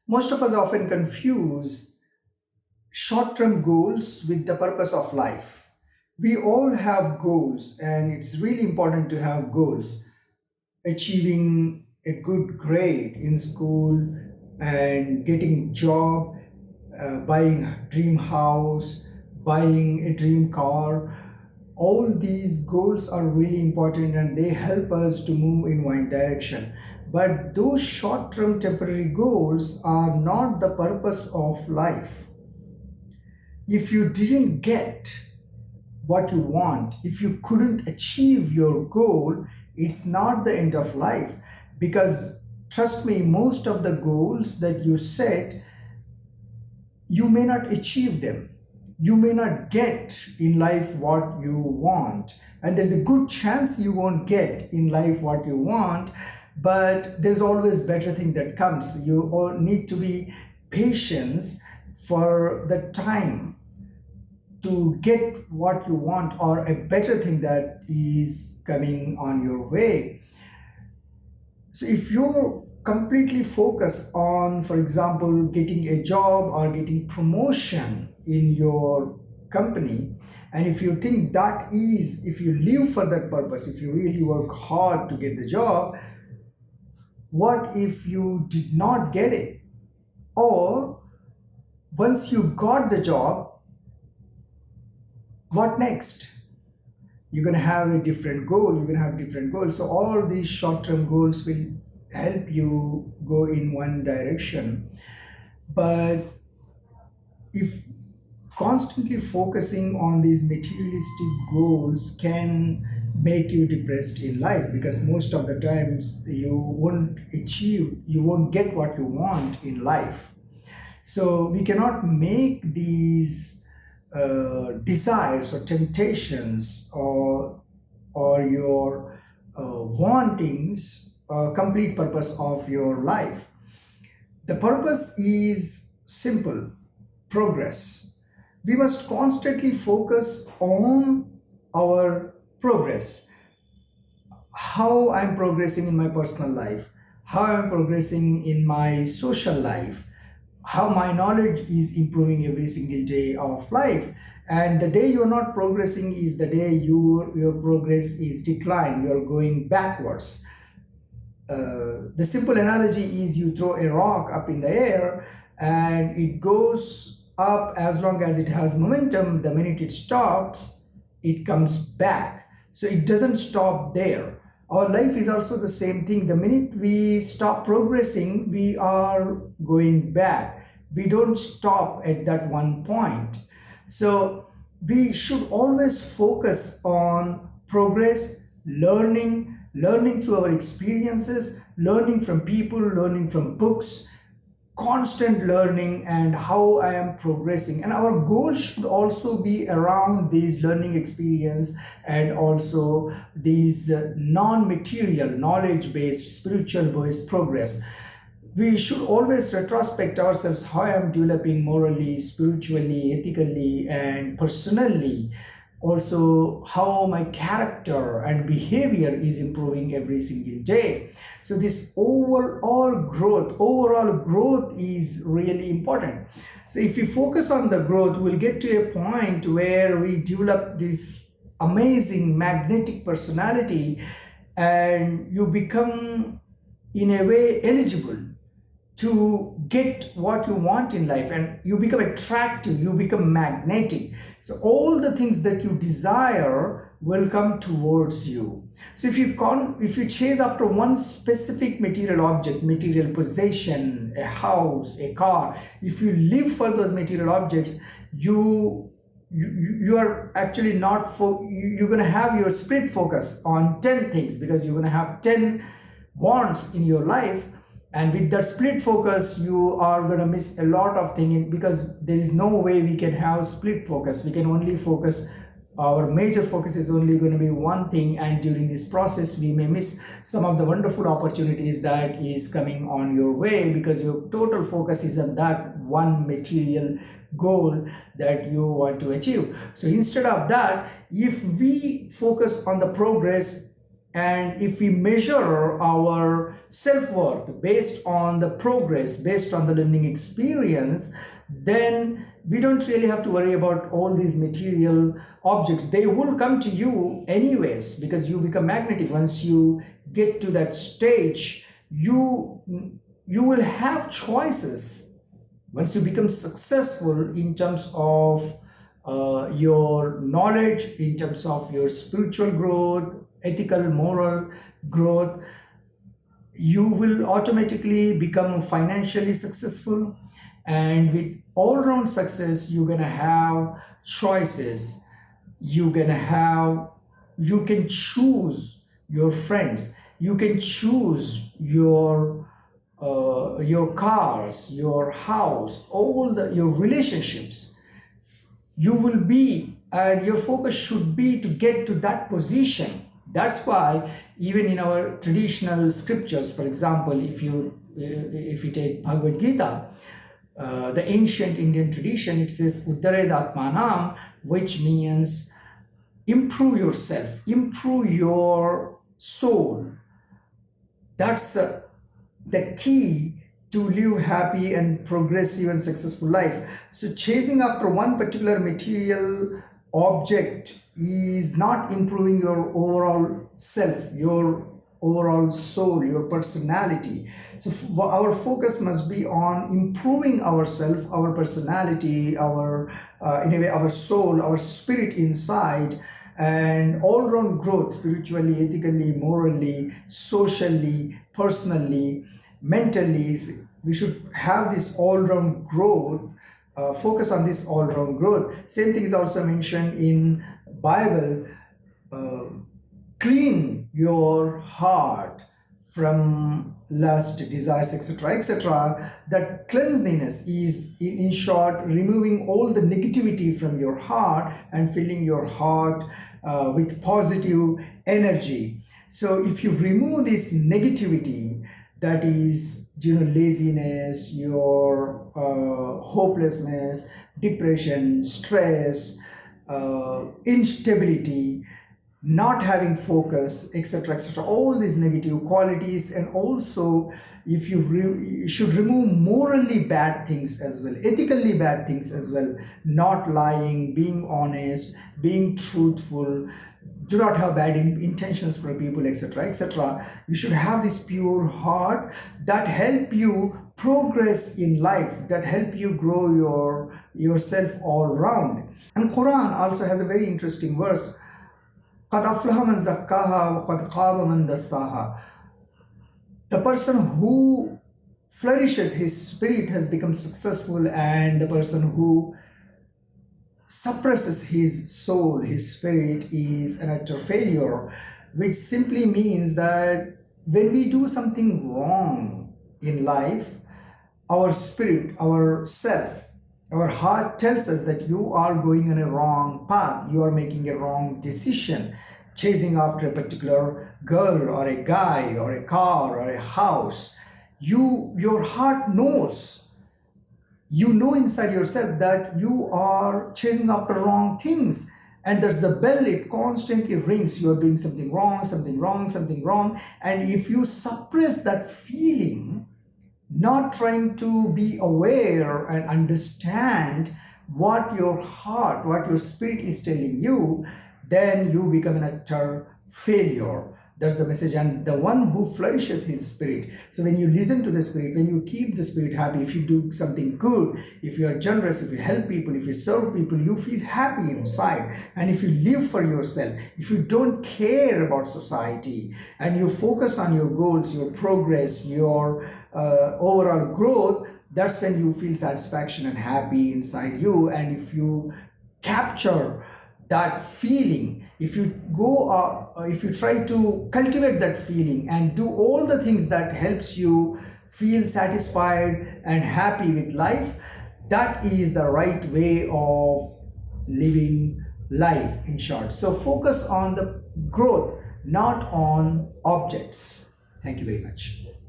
Most of us often confuse short-term goals with the purpose of life. We all have goals, and it's really important to have goals. Achieving a good grade in school and getting a job, buying a dream house, buying a dream car. All these goals are really important and they help us to move in one direction. But those short term temporary goals are not the purpose of life. If you didn't get what you want, if you couldn't achieve your goal, it's not the end of life. Because trust me, most of the goals that you set, you may not achieve them. You may not get in life what you want. And there's a good chance you won't get in life what you want, but there's always better thing that comes. You all need to be patient for the time to get what you want or a better thing that is coming on your way. So if you're completely focused on, for example, getting a job or getting promotion in your company, and if you think that is, if you live for that purpose, if you really work hard to get the job, what if you did not get it? Or once you got the job, what next? You're going to have a different goal, you're going to have different goals. So all these short-term goals will help you go in one direction. But if constantly focusing on these materialistic goals can make you depressed in life, because most of the times you won't achieve, you won't get what you want in life. So we cannot make these desires or temptations or your wantings complete purpose of your life. The purpose is simple: progress. We must constantly focus on our progress. How I'm progressing in my personal life, how I'm progressing in my social life, how my knowledge is improving every single day of life. And the day you're not progressing is the day your progress is decline, you're going backwards. The simple analogy is you throw a rock up in the air and it goes up as long as it has momentum. The minute it stops, it comes back. So it doesn't stop there. Our life is also the same thing. The minute we stop progressing, we are going back. We don't stop at that one point. So we should always focus on progress, learning through our experiences, learning from people, learning from books, constant learning, and how I am progressing. And our goal should also be around these learning experience and also these non-material, knowledge-based, spiritual-based progress. We should always retrospect ourselves how I am developing morally, spiritually, ethically, and personally. Also, how my character and behavior is improving every single day. So this overall growth is really important. So if we focus on the growth, we'll get to a point where we develop this amazing magnetic personality and you become in a way eligible to get what you want in life, and you become attractive, you become magnetic. So all the things that you desire will come towards you. So if you chase after one specific material object, material possession, a house, a car, if you live for those material objects, you are actually not you're going to have your split focus on 10 things, because you're going to have 10 wants in your life. And with that split focus, you are going to miss a lot of things, because there is no way we can have split focus. We can only focus, our major focus is only going to be one thing, and during this process we may miss some of the wonderful opportunities that is coming on your way, because your total focus is on that one material goal that you want to achieve. So instead of that, if we focus on the progress, And if we measure our self-worth based on the progress, based on the learning experience, then we don't really have to worry about all these material objects. They will come to you anyways, because you become magnetic. Once you get to that stage, you will have choices. Once you become successful in terms of your knowledge, in terms of your spiritual growth, ethical, moral growth, you will automatically become financially successful. And with all-round success, you're gonna have choices. You can choose your friends. You can choose your cars, your house, your relationships. You will be, and your focus should be to get to that position. That's why even in our traditional scriptures, for example, if you take Bhagavad Gita, the ancient Indian tradition, it says Uddared Atmanam, which means improve yourself, improve your soul. That's the key to live happy and progressive and successful life. So chasing after one particular material object is not improving your overall self, your overall soul, your personality. So our focus must be on improving ourself, our personality, our soul, our spirit inside, and all-round growth, spiritually, ethically, morally, socially, personally, mentally. We should have this all-round growth, focus on this all-round growth. Same thing is also mentioned in Bible. Clean your heart from lust, desires, etc., etc. That cleanliness is, in short, removing all the negativity from your heart and filling your heart with positive energy. So if you remove this negativity, that is, laziness, your hopelessness, depression, stress, instability, not having focus, etc., etc., all these negative qualities. And also, if you should remove morally bad things as well, ethically bad things as well, not lying, being honest, being truthful, do not have bad intentions for people, etc., etc. You should have this pure heart that help you progress in life, that help you grow yourself all round. And Quran also has a very interesting verse. قَدْ أَفْلَحَ مَنْ زَكَّاهَا وَقَدْ خَابَ مَنْ دَسَّاهَا. The person who flourishes his spirit has become successful, and the person who suppresses his soul, his spirit, is an utter failure, which simply means that when we do something wrong in life, our spirit, our self, our heart tells us that you are going on a wrong path, you are making a wrong decision, chasing after a particular girl or a guy or a car or a house. Your heart knows. You know inside yourself that you are chasing after wrong things. And there's the bell, it constantly rings. You are doing something wrong, something wrong, something wrong. And if you suppress that feeling, not trying to be aware and understand what your heart, what your spirit is telling you, then you become an utter failure. That's the message. And the one who flourishes his spirit. So when you listen to the spirit, when you keep the spirit happy, if you do something good, if you are generous, if you help people, if you serve people, you feel happy inside. And if you live for yourself, if you don't care about society, and you focus on your goals, your progress, your overall growth, that's when you feel satisfaction and happy inside you. And if you capture that feeling, if you try to cultivate that feeling and do all the things that helps you feel satisfied and happy with life, that is the right way of living life, in short. So focus on the growth, not on objects. Thank you very much.